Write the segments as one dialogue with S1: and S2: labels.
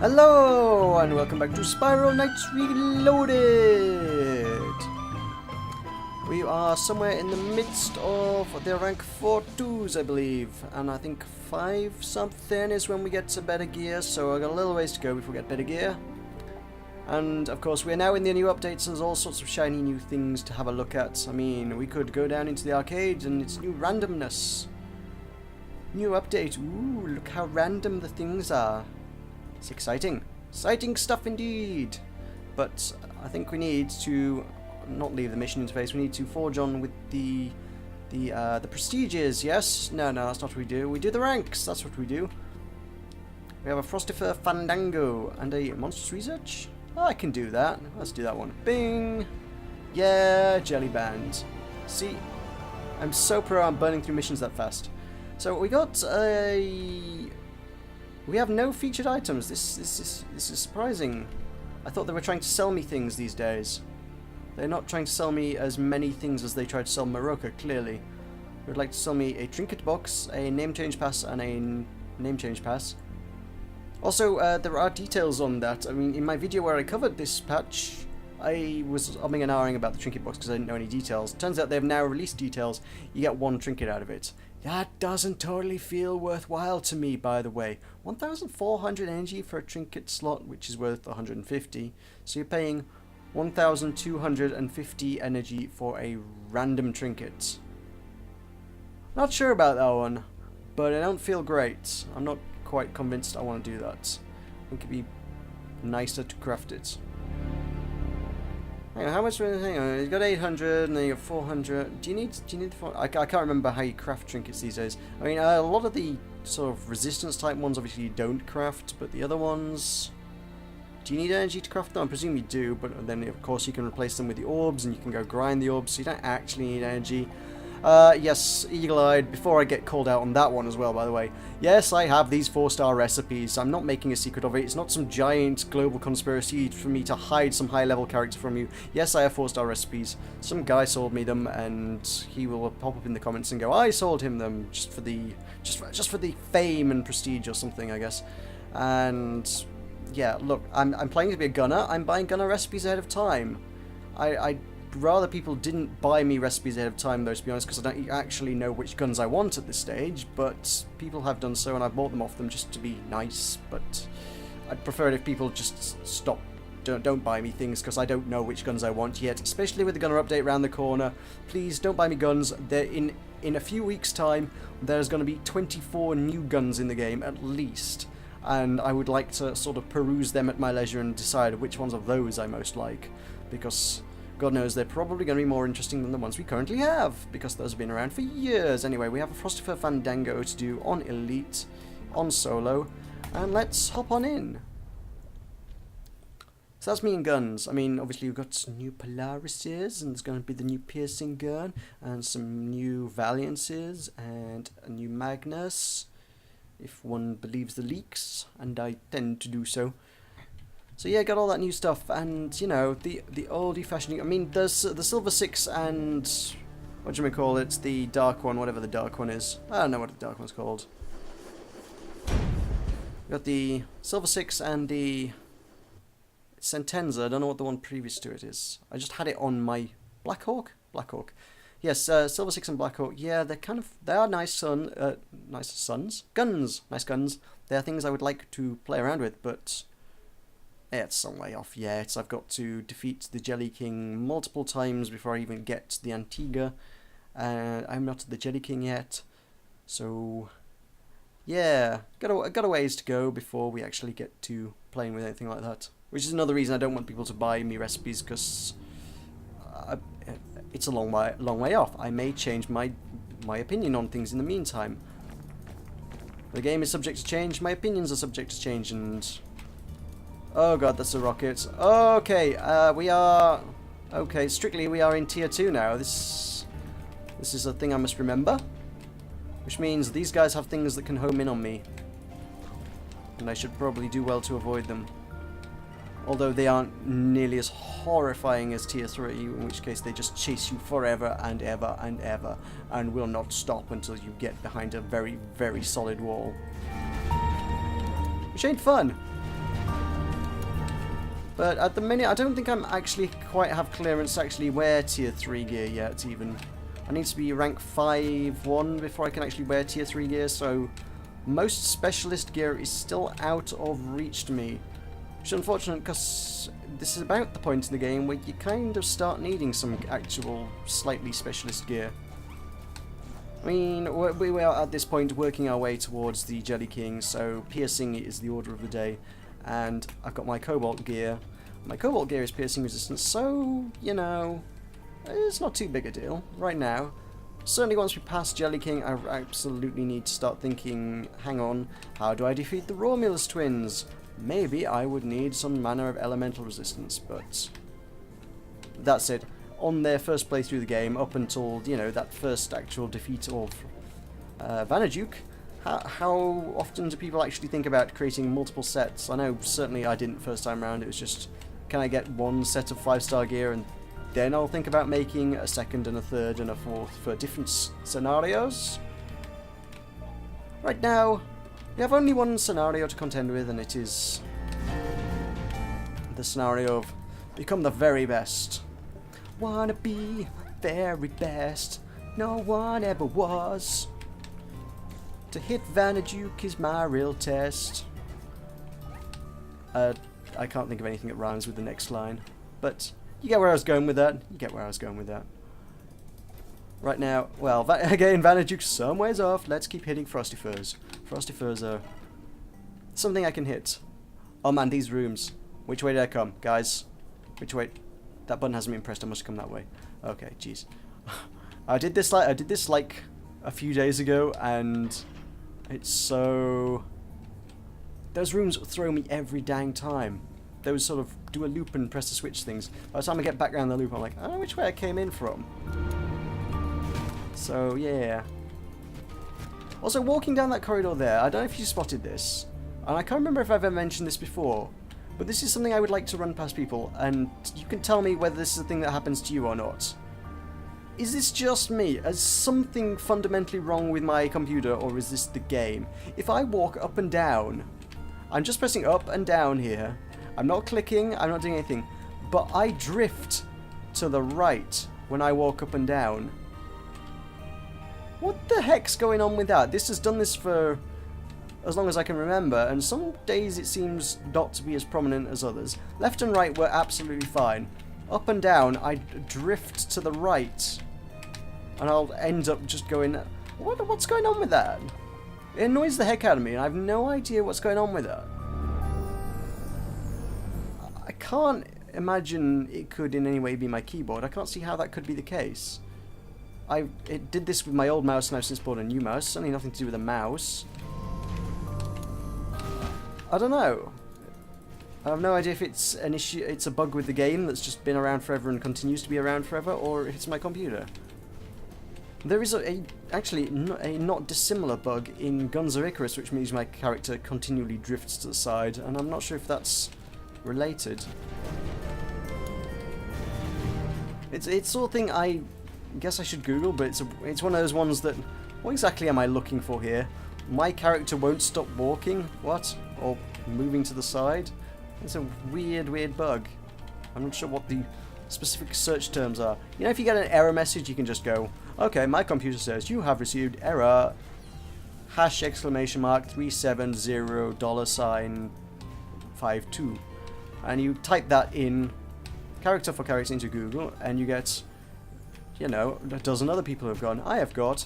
S1: Hello and welcome back to Spiral Knights Reloaded! We are somewhere in the midst of the rank 4-2s, I believe, and I think 5 something is when we get to better gear, so I've got a little ways to go before we get better gear. And of course we're now in the new updates, so there's all sorts of shiny new things to have a look at. I mean, we could go down into the arcade and it's new randomness. New update, ooh, look how random the things are. It's exciting. Exciting stuff indeed. But I think we need to not leave the mission interface. We need to forge on with the prestiges. Yes? No, that's not what we do. We do the ranks. That's what we do. We have a Frostifur Fandango and a Monstrous Research. Oh, I can do that. Let's do that one. Bing. Yeah, jelly band. See, I'm so pro on burning through missions that fast. So we got a. We have no featured items. This is surprising. I thought they were trying to sell me things these days. They're not trying to sell me as many things as they tried to sell Maroka, clearly. They would like to sell me a trinket box, a name change pass, and a name change pass. Also, there are details on that. I mean, in my video where I covered this patch, I was umming and ahhing about the trinket box because I didn't know any details. Turns out they've now released details. You get 1 trinket out of it. That doesn't totally feel worthwhile to me, by the way. 1,400 energy for a trinket slot, which is worth 150. So you're paying 1,250 energy for a random trinket. Not sure about that one, but I don't feel great. I'm not quite convinced I want to do that. I think it'd be nicer to craft it. Hang on, how much? Hang on, you got 800 and then you got 400. Do you need the 400? I can't remember how you craft trinkets these days. I mean, a lot of the sort of resistance type ones obviously you don't craft, but the other ones, do you need energy to craft them? I presume you do, but then of course you can replace them with the orbs and you can go grind the orbs, so you don't actually need energy. Yes, eagle-eyed, before I get called out on that one as well, by the way. Yes, I have these 4-star recipes. I'm not making a secret of it. It's not some giant global conspiracy for me to hide some high-level character from you. Yes, I have 4-star recipes. Some guy sold me them, and he will pop up in the comments and go, I sold him them just for the fame and prestige or something, I guess. And yeah, look, I'm playing to be a gunner. I'm buying gunner recipes ahead of time. I'd rather people didn't buy me recipes ahead of time, though, to be honest, because I don't actually know which guns I want at this stage, but people have done so, and I've bought them off them just to be nice, but I'd prefer it if people just stop, don't buy me things, because I don't know which guns I want yet, especially with the gunner update around the corner. Please don't buy me guns. They're in a few weeks' time, there's going to be 24 new guns in the game, at least, and I would like to sort of peruse them at my leisure and decide which ones of those I most like, because God knows they're probably going to be more interesting than the ones we currently have, because those have been around for years. Anyway, we have a Frostifur Fandango to do on Elite, on Solo, and let's hop on in. So that's me and guns. I mean, obviously we've got some new Polarises, and there's going to be the new Piercing gun, and some new Valiances, and a new Magnus, if one believes the leaks, and I tend to do so. So yeah, got all that new stuff, and you know, the oldie-fashioned. I mean, there's the Silver 6 and what do we call it? The dark one, whatever the dark one is. I don't know what the dark one's called. Got the Silver 6 and the Sentenza. I don't know what the one previous to it is. I just had it on my Blackhawk. Yes, Silver 6 and Blackhawk. Yeah, they are nice guns. Nice guns. They are things I would like to play around with, but it's some way off yet. I've got to defeat the Jelly King multiple times before I even get to the Antigua. I'm not at the Jelly King yet. So, yeah, got a ways to go before we actually get to playing with anything like that. Which is another reason I don't want people to buy me recipes, because it's a long way off. I may change my opinion on things in the meantime. The game is subject to change. My opinions are subject to change, and oh god, that's a rocket. Okay, strictly we are in tier 2 now. This is a thing I must remember. Which means these guys have things that can home in on me. And I should probably do well to avoid them. Although they aren't nearly as horrifying as tier 3, in which case they just chase you forever and ever and ever, and will not stop until you get behind a very, very solid wall. Which ain't fun. But at the minute, I don't think I'm actually quite have clearance to actually wear Tier 3 gear yet, even. I need to be rank 5-1 before I can actually wear Tier 3 gear, so most specialist gear is still out of reach to me. Which is unfortunate, because this is about the point in the game where you kind of start needing some actual slightly specialist gear. I mean, we are at this point working our way towards the Jelly King, so piercing is the order of the day. And I've got my Cobalt gear. My Cobalt gear is piercing resistance, so, you know, it's not too big a deal right now. Certainly once we pass Jelly King, I absolutely need to start thinking, hang on, how do I defeat the Romulus twins? Maybe I would need some manner of elemental resistance, but that's it. On their first playthrough of the game, up until, you know, that first actual defeat of Vanaduke, how often do people actually think about creating multiple sets? I know certainly I didn't first time around. It was just, can I get one set of 5-star gear and then I'll think about making a second and a third and a fourth for different scenarios? Right now, we have only one scenario to contend with, and it is the scenario of become the very best. Wanna be very best, no one ever was. To hit Vanaduke is my real test. I can't think of anything that rhymes with the next line, but you get where I was going with that. You get where I was going with that. Right now, well, again, Vanaduke's some ways off. Let's keep hitting Frostifurs. Frostifurs are something I can hit. Oh man, these rooms. Which way did I come, guys? Which way? That button hasn't been pressed. I must come that way. Okay, jeez. I did this like a few days ago, and it's so. Those rooms throw me every dang time. Those sort of do a loop and press the switch things. By the time I get back around the loop, I'm like, I don't know which way I came in from. So yeah. Also, walking down that corridor there, I don't know if you spotted this, and I can't remember if I've ever mentioned this before, but this is something I would like to run past people, and you can tell me whether this is a thing that happens to you or not. Is this just me? Is something fundamentally wrong with my computer, or is this the game? If I walk up and down, I'm just pressing up and down here, I'm not clicking, I'm not doing anything, but I drift to the right when I walk up and down. What the heck's going on with that? This has done this for as long as I can remember, and some days it seems not to be as prominent as others. Left and right were absolutely fine. Up and down, I drift to the right, and I'll end up just going, what's going on with that? It annoys the heck out of me, and I have no idea what's going on with that. I can't imagine it could in any way be my keyboard. I can't see how that could be the case. It did this with my old mouse, and I've since bought a new mouse. Certainly nothing to do with the mouse. I don't know. I have no idea if it's an issue. It's a bug with the game that's just been around forever and continues to be around forever, or if it's my computer. There is actually a not dissimilar bug in Guns of Icarus, which means my character continually drifts to the side, and I'm not sure if that's related. It's the sort of thing I guess I should Google, but it's one of those ones that, what exactly am I looking for here? My character won't stop walking? What? Or moving to the side? It's a weird bug. I'm not sure what the specific search terms are. You know, if you get an error message, you can just go, okay, my computer says you have received error $370$52, and you type that in character for character into Google, and you get, you know, a dozen other people have gone, I have got,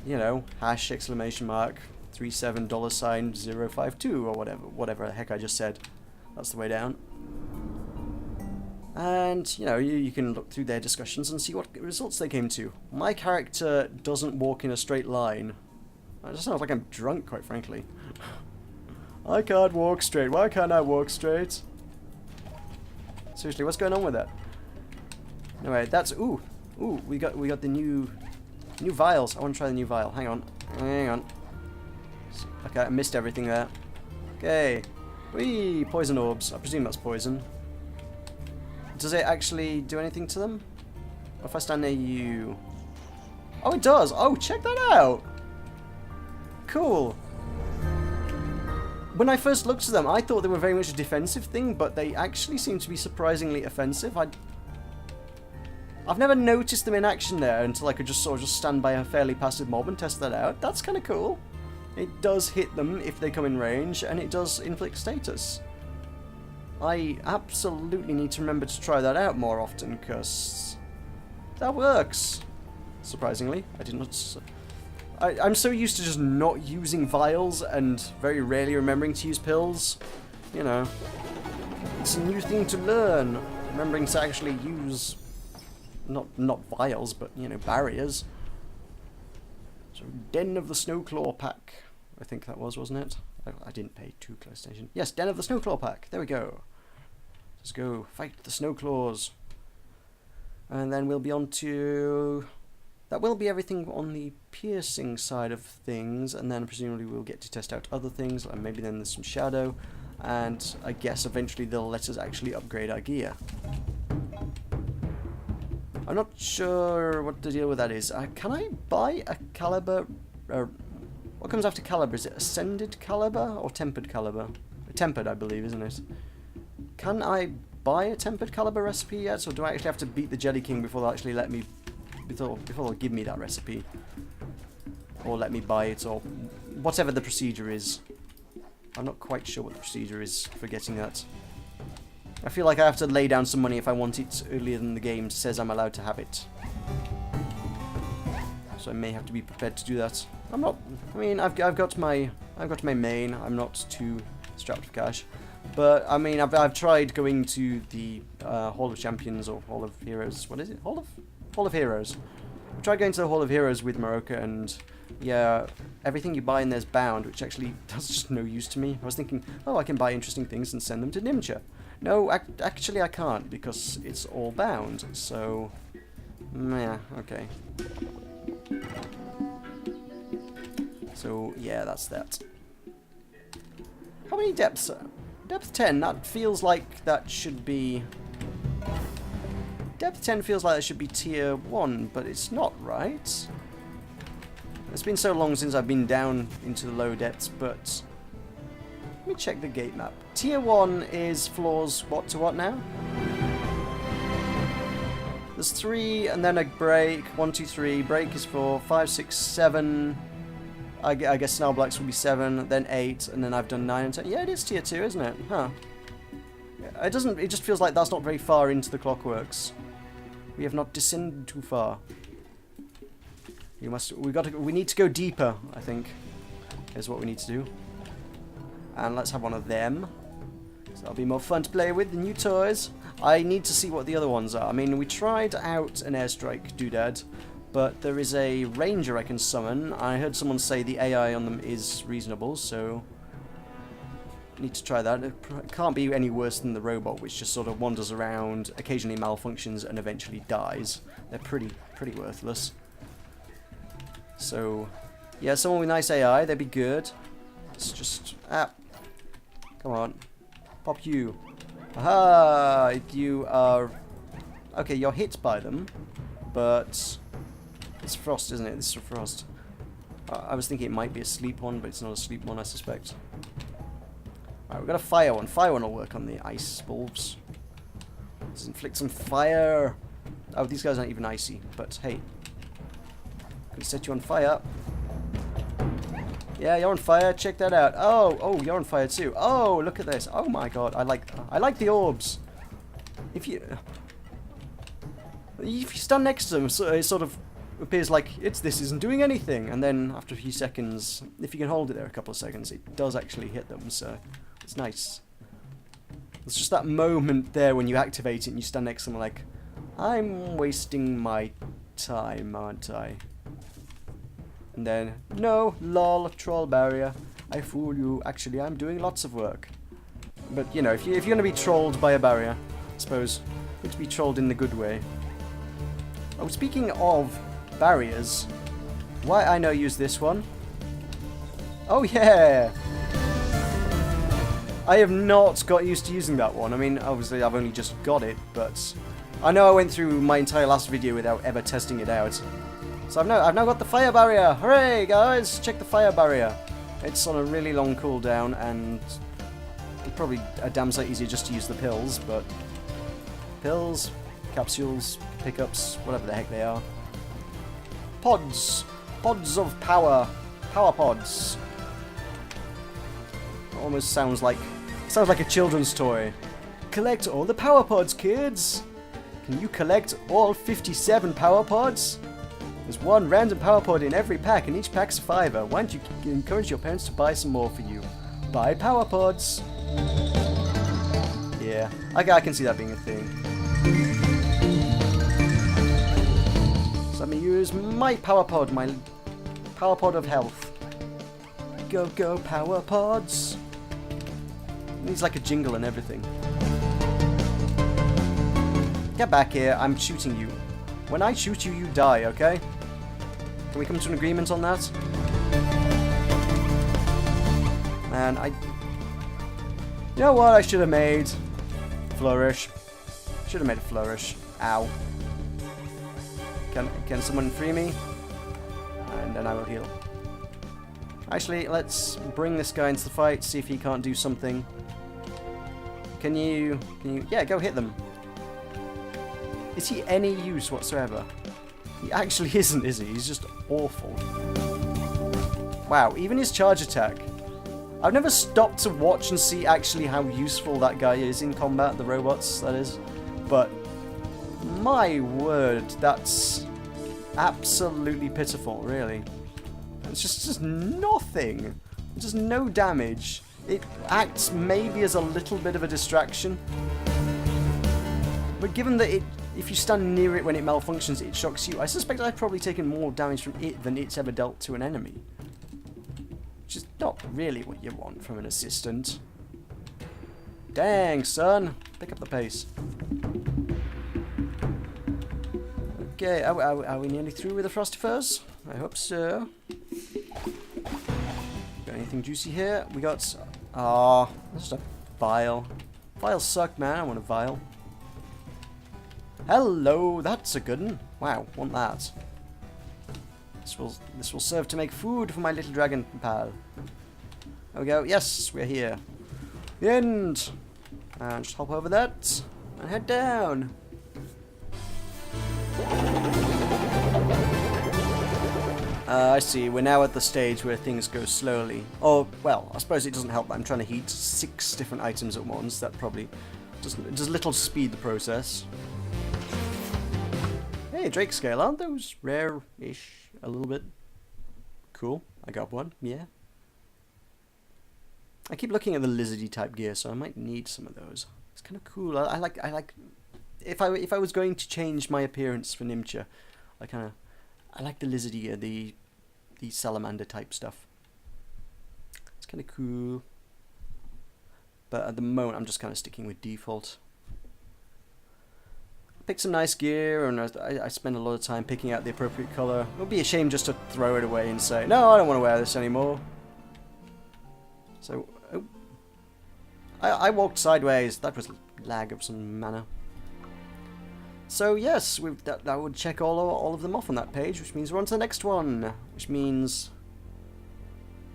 S1: you know, $37$052 or whatever the heck I just said. That's the way down. And, you know, you can look through their discussions and see what results they came to. My character doesn't walk in a straight line. I just sound like I'm drunk, quite frankly. I can't walk straight. Why can't I walk straight? Seriously, what's going on with that? Anyway, that's we got the new vials. I want to try the new vial. Hang on. Okay, I missed everything there. Okay. Whee! Poison orbs. I presume that's poison. Does it actually do anything to them? What if I stand near you? Oh, it does! Oh, check that out! Cool! when I first looked at them, I thought they were very much a defensive thing, but they actually seem to be surprisingly offensive. I've never noticed them in action there until I could just sort of just stand by a fairly passive mob and test that out. That's kind of cool. It does hit them if they come in range, and it does inflict status. I absolutely need to remember to try that out more often, because that works. Surprisingly, I did not... I'm so used to just not using vials and very rarely remembering to use pills. You know, it's a new thing to learn. Remembering to actually use... Not vials, but, you know, barriers. So, Den of the Snowclaw Pack. I think that was, wasn't it? I didn't pay too close attention. Yes, Den of the Snowclaw Pack. There we go. Let's go fight the Snowclaws. And then we'll be on to... That will be everything on the piercing side of things. And then presumably we'll get to test out other things. And maybe then there's some shadow. And I guess eventually they'll let us actually upgrade our gear. I'm not sure what the deal with that is. Can I buy a caliber? What comes after caliber? Is it ascended caliber or tempered caliber? Tempered, I believe, isn't it? Can I buy a tempered caliber recipe yet, or do I actually have to beat the Jelly King before they'll actually let me, before they'll give me that recipe, or let me buy it, or whatever the procedure is? I'm not quite sure what the procedure is for getting that. I feel like I have to lay down some money if I want it earlier than the game says I'm allowed to have it. So I may have to be prepared to do that. I'm not. I mean, I've got my main. I'm not too strapped for cash, but I mean, I've tried going to the Hall of Champions or Hall of Heroes. What is it? Hall of Heroes. I tried going to the Hall of Heroes with Maroka, and yeah, everything you buy in there's bound, which actually does just no use to me. I was thinking, oh, I can buy interesting things and send them to Nimcha. No, actually I can't, because it's all bound, so... yeah, okay. So, yeah, that's that. How many depths? Depth 10, that feels like that should be... Depth 10 feels like that should be tier 1, but it's not, right? It's been so long since I've been down into the low depths, but... Let me check the gate map. Tier 1 is floors what to what now? There's 3 and then a break. 1, 2, 3. Break is 4. 5, 6, 7. I guess Snarl Blacks will be 7, then 8, and then I've done 9 and 10. Yeah, it is tier 2, isn't it? Huh. It doesn't. It just feels like that's not very far into the Clockworks. We have not descended too far. We need to go deeper, I think. Is what we need to do. And let's have one of them. So that'll be more fun to play with, the new toys. I need to see what the other ones are. I mean, we tried out an airstrike doodad, but there is a ranger I can summon. I heard someone say the AI on them is reasonable, so I need to try that. It can't be any worse than the robot, which just sort of wanders around, occasionally malfunctions, and eventually dies. They're pretty worthless. So, yeah, someone with nice AI, they'd be good. Let's just... come on. Pop you. Aha! You are... Okay, you're hit by them, but... It's Frost, isn't it? This is a Frost. I was thinking it might be a sleep one, but it's not a sleep one, I suspect. Alright, we've got a fire one. Fire one will work on the ice bulbs. Let's inflict some fire. Oh, these guys aren't even icy, but hey. Can set you on fire. Yeah, you're on fire. Check that out. Oh, you're on fire too. Oh, look at this. Oh my god, I like the orbs. If you stand next to them, so it sort of appears like this isn't doing anything, and then after a few seconds, if you can hold it there a couple of seconds, it does actually hit them. So it's nice. It's just that moment there when you activate it and you stand next to them, like, I'm wasting my time, aren't I? And then, no, lol, troll barrier. I fool you. Actually, I'm doing lots of work. But, you know, if you're going to be trolled by a barrier, I suppose, you need to be trolled in the good way. Oh, speaking of barriers, why I know use this one. Oh, yeah! I have not got used to using that one. I mean, obviously, I've only just got it, but I know I went through my entire last video without ever testing it out. So I've now got the fire barrier. Hooray, guys! Check the fire barrier. It's on a really long cooldown, and probably a damn sight easier just to use the pills, but pills, capsules, pickups, whatever the heck they are. Pods! Pods of power! Power pods! Almost sounds like a children's toy. Collect all the power pods, kids! Can you collect all 57 power pods? There's one random power pod in every pack, and each pack's a $5. Why don't you encourage your parents to buy some more for you? Buy power pods! Yeah, I can see that being a thing. So let me use my power pod of health. Go, go, power pods! It needs like a jingle and everything. Get back here, I'm shooting you. When I shoot you, you die, okay? Can we come to an agreement on that? Man, you know what I should have made? Flourish. Should have made a flourish. Ow. Can someone free me? And then I will heal. Actually, let's bring this guy into the fight, see if he can't do something. Can you... Yeah, go hit them. Is he any use whatsoever? He actually isn't, is he? He's just awful. Wow, even his charge attack. I've never stopped to watch and see actually how useful that guy is in combat, the robots, that is. But, my word, that's absolutely pitiful, really. It's just nothing. Just no damage. It acts maybe as a little bit of a distraction. But given that if you stand near it when it malfunctions, it shocks you, I suspect I've probably taken more damage from it than it's ever dealt to an enemy. Which is not really what you want from an assistant. Dang, son. Pick up the pace. Okay, are we nearly through with the Frostifurs? I hope so. Got anything juicy here? We got... that's just a vial. Vials suck, man. I want a vial. Hello, that's a good one. Wow, want that. This will serve to make food for my little dragon pal. There we go. Yes, we're here. The end. And just hop over that and head down. I see. We're now at the stage where things go slowly. Oh, well, I suppose it doesn't help that I'm trying to heat 6 different items at once. That probably does little to speed the process. Hey, Drake scale, aren't those rare-ish a little bit? Cool. I got one. Yeah. I keep looking at the lizardy type gear, so I might need some of those. It's kind of cool. I like. If I was going to change my appearance for Nimcha, I like the lizardy gear, the salamander type stuff. It's kind of cool. But at the moment, I'm just kind of sticking with default. I picked some nice gear, and I spend a lot of time picking out the appropriate color. It would be a shame just to throw it away and say, no, I don't want to wear this anymore. So, oh. I walked sideways. That was lag of some manner. So yes, that would check all of them off on that page, which means we're on to the next one. Which means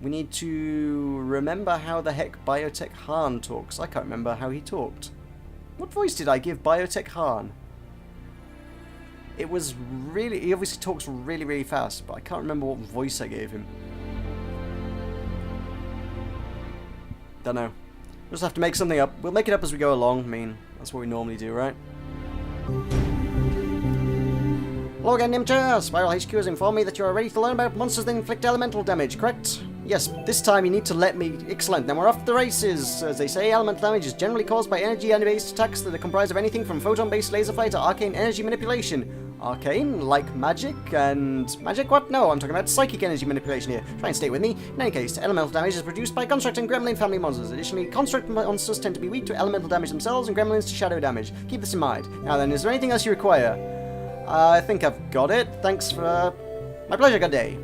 S1: we need to remember how the heck Biotech Han talks. I can't remember how he talked. What voice did I give Biotech Han? It was really... He obviously talks really, really fast, but I can't remember what voice I gave him. Don't know. We'll just have to make something up. We'll make it up as we go along. I mean, that's what we normally do, right? Hello again, Nimcha. Spiral HQ has informed me that you are ready to learn about monsters that inflict elemental damage, correct? Yes, this time you need to let me... Excellent, then we're off to the races. As they say, elemental damage is generally caused by energy-based attacks that are comprised of anything from photon-based laser fire to arcane energy manipulation. Arcane? Like magic? And... Magic? What? No, I'm talking about psychic energy manipulation here. Try and stay with me. In any case, elemental damage is produced by construct and gremlin family monsters. Additionally, construct monsters tend to be weak to elemental damage themselves and gremlins to shadow damage. Keep this in mind. Now then, is there anything else you require? I think I've got it. Thanks for... My pleasure, good day.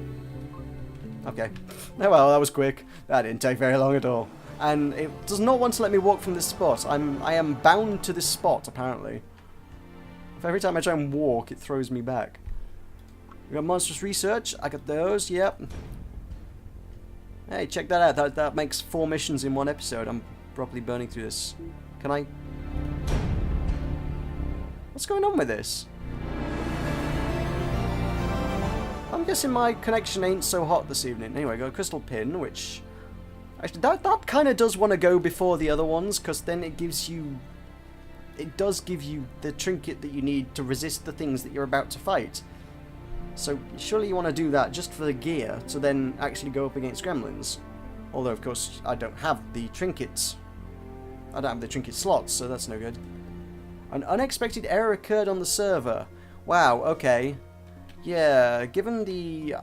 S1: Okay. Oh well, that was quick. That didn't take very long at all. And it does not want to let me walk from this spot. I am bound to this spot, apparently. If every time I try and walk, it throws me back. We got monstrous research. I got those, yep. Hey, check that out. That makes 4 missions in one episode. I'm properly burning through this. Can I... What's going on with this? I'm guessing my connection ain't so hot this evening. Anyway, got a crystal pin, which... Actually, that kind of does want to go before the other ones, because then it gives you... It does give you the trinket that you need to resist the things that you're about to fight. So, surely you want to do that just for the gear, to then actually go up against gremlins. Although, of course, I don't have the trinkets. I don't have the trinket slots, so that's no good. An unexpected error occurred on the server. Wow, okay. Yeah, given the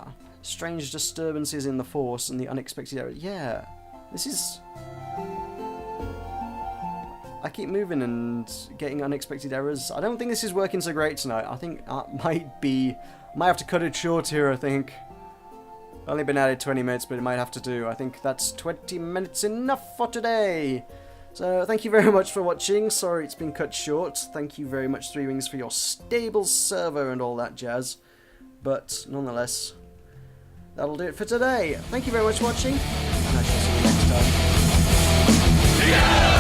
S1: strange disturbances in the force and the unexpected error... Yeah, this is... I keep moving and getting unexpected errors. I don't think this is working so great tonight. I think I might have to cut it short here, I think. Only been at it 20 minutes, but it might have to do. I think that's 20 minutes enough for today. So, thank you very much for watching. Sorry it's been cut short. Thank you very much, 3 Wings, for your stable server and all that jazz. But, nonetheless, that'll do it for today. Thank you very much for watching, and I shall see you next time. Yeah!